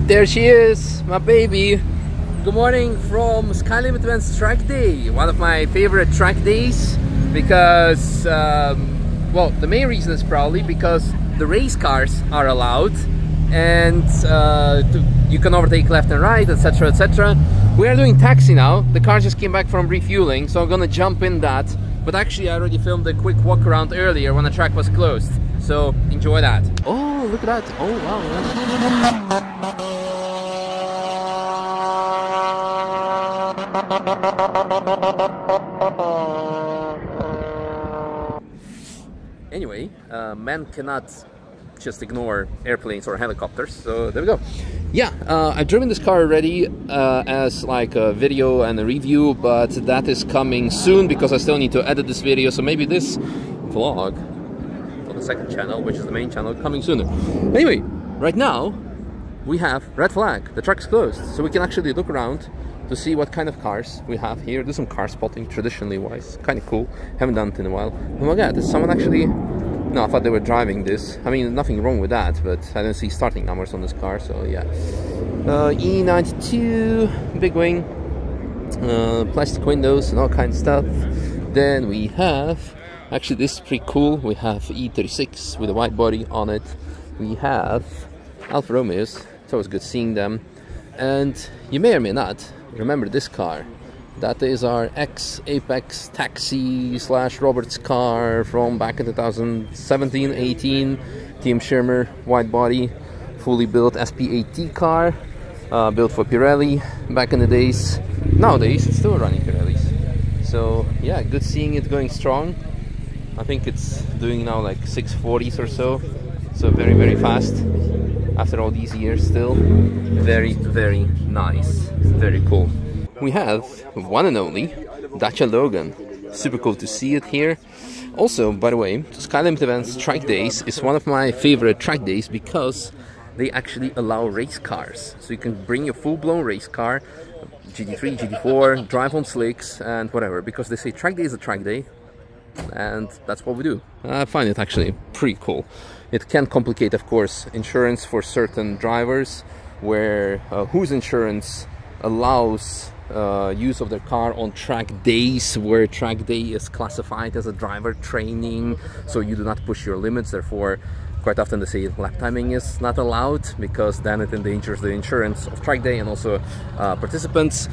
There she is, my baby. Good morning from Skylimit Events Track Day, one of my favorite track days because, well, the main reason is probably because the race cars are allowed and you can overtake left and right, etc, etc. We are doing taxi now. The car just came back from refueling, so I'm gonna jump in that. But actually I already filmed a quick walk around earlier when the track was closed, so enjoy that. Oh, look at that. Oh wow. Anyway, men cannot just ignore airplanes or helicopters, so there we go. Yeah, I've driven this car already as like a video and a review, but that is coming soon because I still need to edit this video, so maybe this vlog on the second channel, which is the main channel, coming sooner. Anyway, right now we have red flag. The track is closed, so we can actually look around to see what kind of cars we have here. Do some car spotting, traditionally wise. Kind of cool. Haven't done it in a while. Oh my god, there's someone actually... No, I thought they were driving this. I mean, nothing wrong with that, but I don't see starting numbers on this car, so yeah. E92, big wing, plastic windows and all kinds of stuff. Then we have... Actually, this is pretty cool. We have E36 with a white body on it. We have Alfa Romeos. It's always good seeing them. And you may or may not remember this car. That is our ex-Apex taxi / Roberts car from back in 2017-18. Team Schirmer, white body, fully built SP8T car, built for Pirelli back in the days. Nowadays it's still running Pirellis. So yeah, good seeing it going strong. I think it's doing now like 640s or so. So very, very fast. After all these years still. Very, very nice. Very cool. We have one and only Dacia Logan. Super cool to see it here. Also, by the way, Skylimit Events Track Days is one of my favorite track days because they actually allow race cars. So you can bring your full-blown race car, GT3, GT4, drive on slicks and whatever, because they say track day is a track day. And that's what we do. I find it actually pretty cool. It can complicate, of course, insurance for certain drivers, where whose insurance allows use of their car on track days, where track day is classified as a driver training, so you do not push your limits. Therefore, quite often they say lap timing is not allowed because then it endangers the insurance of track day and also participants.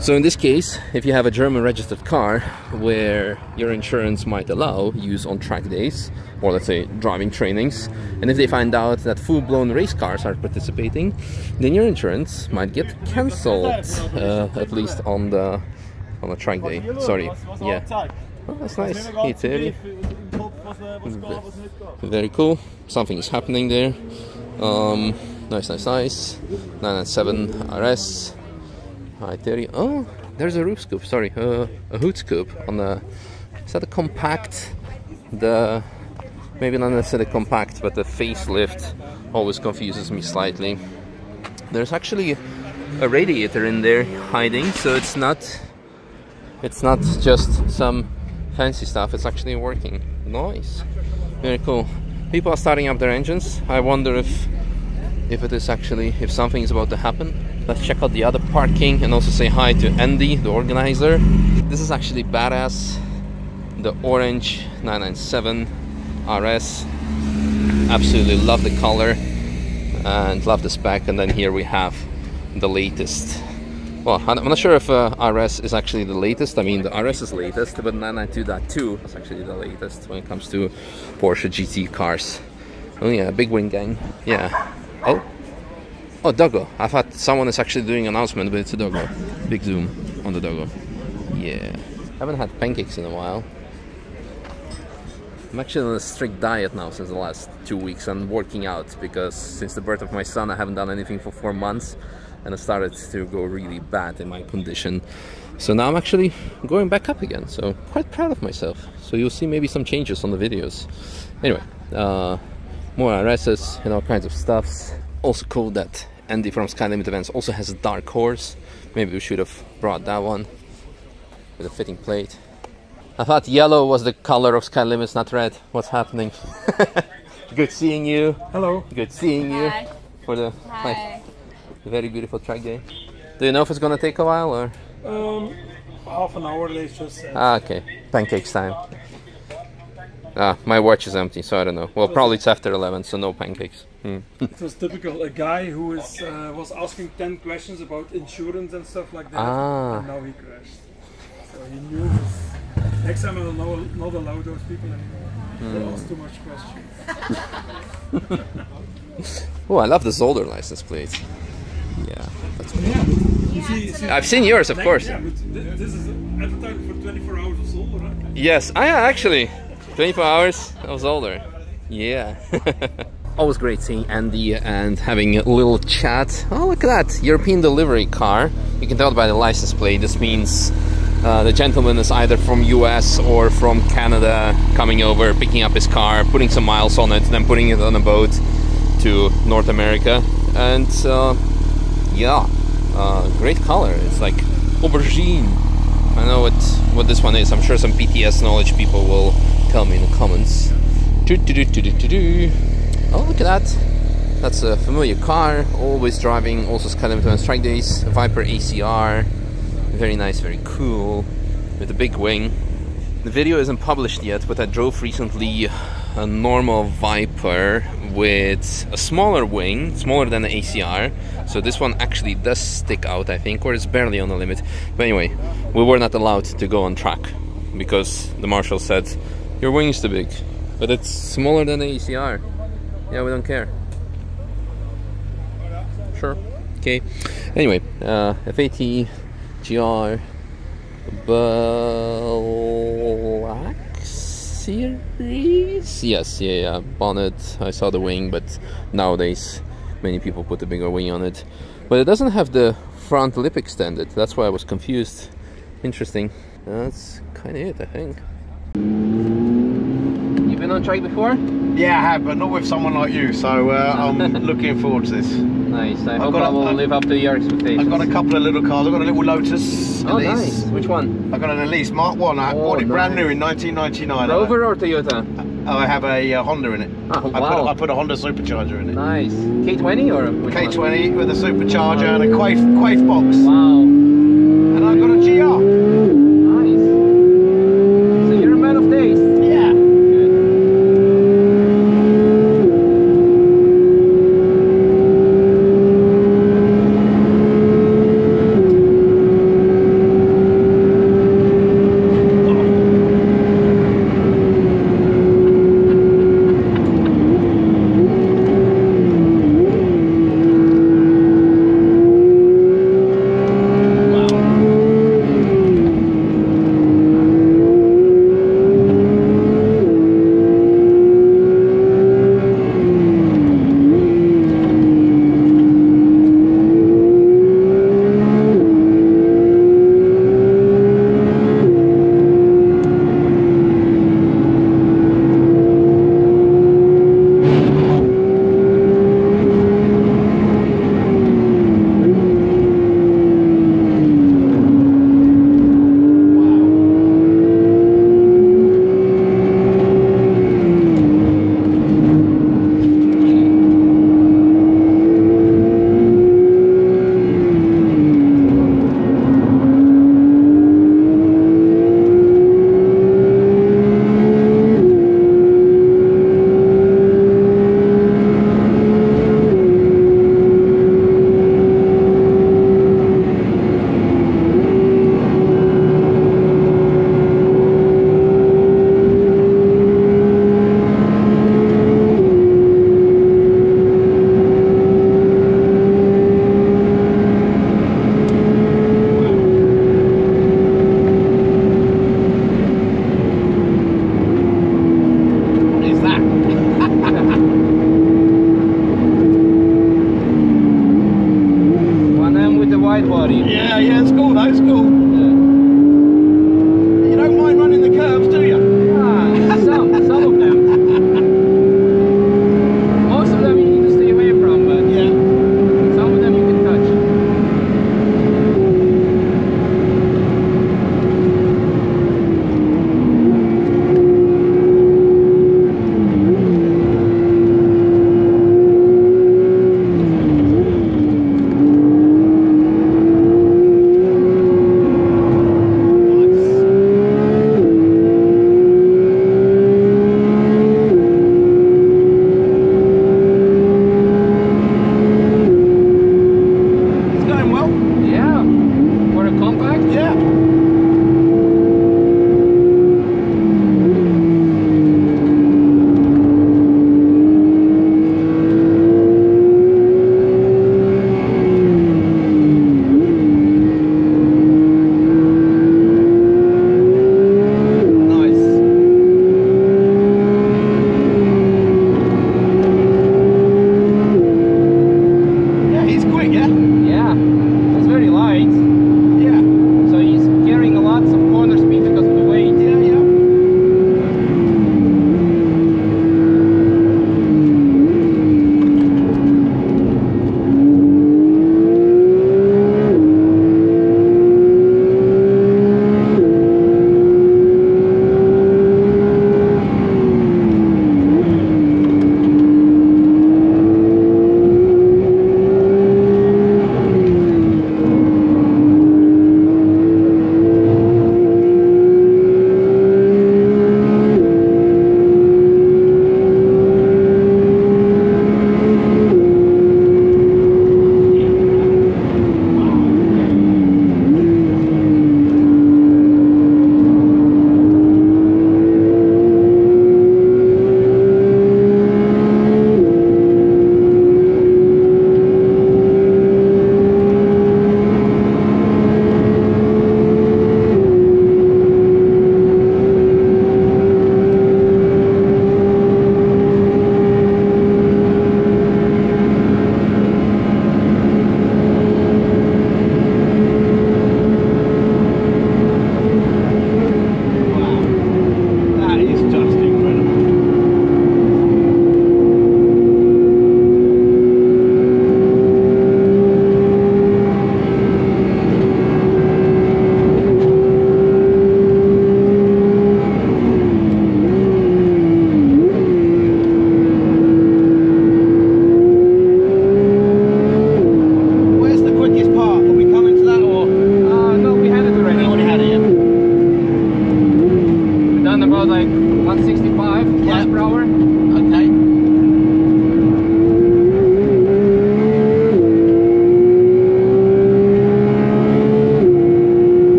So in this case, if you have a German registered car where your insurance might allow use on track days, or let's say driving trainings, and if they find out that full-blown race cars are participating, then your insurance might get cancelled, at least on the track day. Sorry, yeah. Oh, that's nice. Hey, Terry. Very cool. Something is happening there. Nice, nice, nice. 997 RS. Hi Terry. Oh, there's a roof scoop, sorry, a hood scoop on the... Is that a compact? Maybe not necessarily compact, but the facelift always confuses me slightly. There's actually a radiator in there hiding, so it's not just some fancy stuff, it's actually working. Nice. Very cool. People are starting up their engines. I wonder if it is actually, if something is about to happen. Let's check out the other parking and also say hi to Andy, the organizer. This is actually badass. The orange 997 RS. Absolutely love the color and love the spec. And then here we have the latest. Well, I'm not sure if RS is actually the latest. I mean, the RS is latest, but 992.2 is actually the latest when it comes to Porsche GT cars. Oh yeah, big wing gang. Yeah. Oh, doggo. I thought someone is actually doing an announcement, but it's a doggo. Big zoom on the doggo. Yeah. Haven't had pancakes in a while. I'm actually on a strict diet now since the last 2 weeks. I'm working out because since the birth of my son I haven't done anything for 4 months and I started to go really bad in my condition. So now I'm actually going back up again, so quite proud of myself. So you'll see maybe some changes on the videos. Anyway, more RSs and all kinds of stuffs. Also cool that Andy from Skylimit Events also has a dark horse. Maybe we should have brought that one with a fitting plate. I thought yellow was the color of Skylimits, not red. What's happening? Good seeing you. Hello. Good seeing you. Hi. For the Hi. Very beautiful TrackDay. Do you know if it's gonna take a while or? Half an hour, they just said. Ah, okay. Pancakes time. Ah, my watch is empty, so I don't know. Well, probably it's after 11, so no pancakes. It was typical. A guy who was asking 10 questions about insurance and stuff like that, and now he crashed. So he knew. Next time I will not allow those people anymore. They ask too much questions. Oh, I love the Zolder license plate. Yeah, that's cool. Yeah, you see, I've seen yours, of course. Yeah, but this is advertised for 24 hours of Zolder, right? Yes, actually, 24 hours of Zolder. Yeah. Always great seeing Andy and having a little chat. Oh, look at that, European delivery car. You can tell by the license plate. This means the gentleman is either from US or from Canada, coming over, picking up his car, putting some miles on it, then putting it on a boat to North America. And yeah, great color. It's like aubergine. I know what this one is. I'm sure some BTS knowledge people will tell me in the comments. Oh, look at that. That's a familiar car. Always driving. Also Skydiving to TrackDays. Viper ACR. Very nice, very cool. With a big wing. The video isn't published yet, but I drove recently a normal Viper with a smaller wing, smaller than the ACR. So this one actually does stick out, I think, or it's barely on the limit. But anyway, we were not allowed to go on track because the marshal said, your wing is too big, but it's smaller than the ACR. Yeah, we don't care. Sure. Okay. Anyway, FAT GR Black Series? Yes, yeah, bonnet. I saw the wing, but nowadays many people put a bigger wing on it. But it doesn't have the front lip extended. That's why I was confused. Interesting. That's kind of it, I think. You been on track before? Yeah, I have, but not with someone like you, so I'm looking forward to this. Nice, I hope I will live up to your expectations. I've got a couple of little cars. I've got a little Lotus Oh, Elise. nice. Which one? I've got an Elise Mark 1. I bought it brand new in 1999. Rover or Toyota? I have a Honda in it. Oh, wow. I put a Honda supercharger in it. Nice. K20 or which K20 with a supercharger and a Quaife box. Wow. And I've got a GR. Nice. So you're a man of taste. Yeah. Yeah, it's cool, that's cool. Yeah. You don't mind running the curbs, do you? Some of them. Most of them you need to stay away from, but Yeah. some of them you can touch.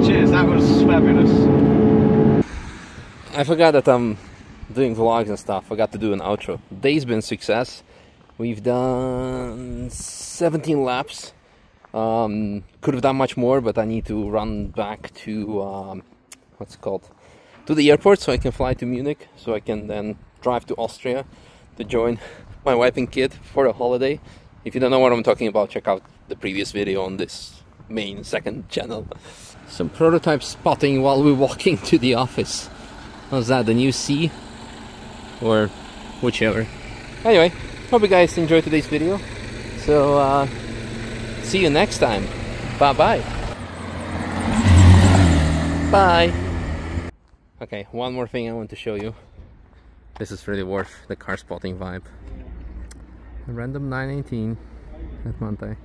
cheers, that was fabulous. I forgot that I'm doing vlogs and stuff. I got to do an outro. Day's been a success. We've done 17 laps. Could have done much more, but I need to run back to what's it called? To the airport so I can fly to Munich, so I can then drive to Austria to join my wife and kid for a holiday. If you don't know what I'm talking about, check out the previous video on this main second channel. Some prototype spotting while we're walking to the office. How's that, the new C? Or whichever. Anyway, hope you guys enjoyed today's video. So, see you next time. Bye-bye. Bye. Okay, one more thing I want to show you. This is really worth the car spotting vibe. A random 918 at Monte.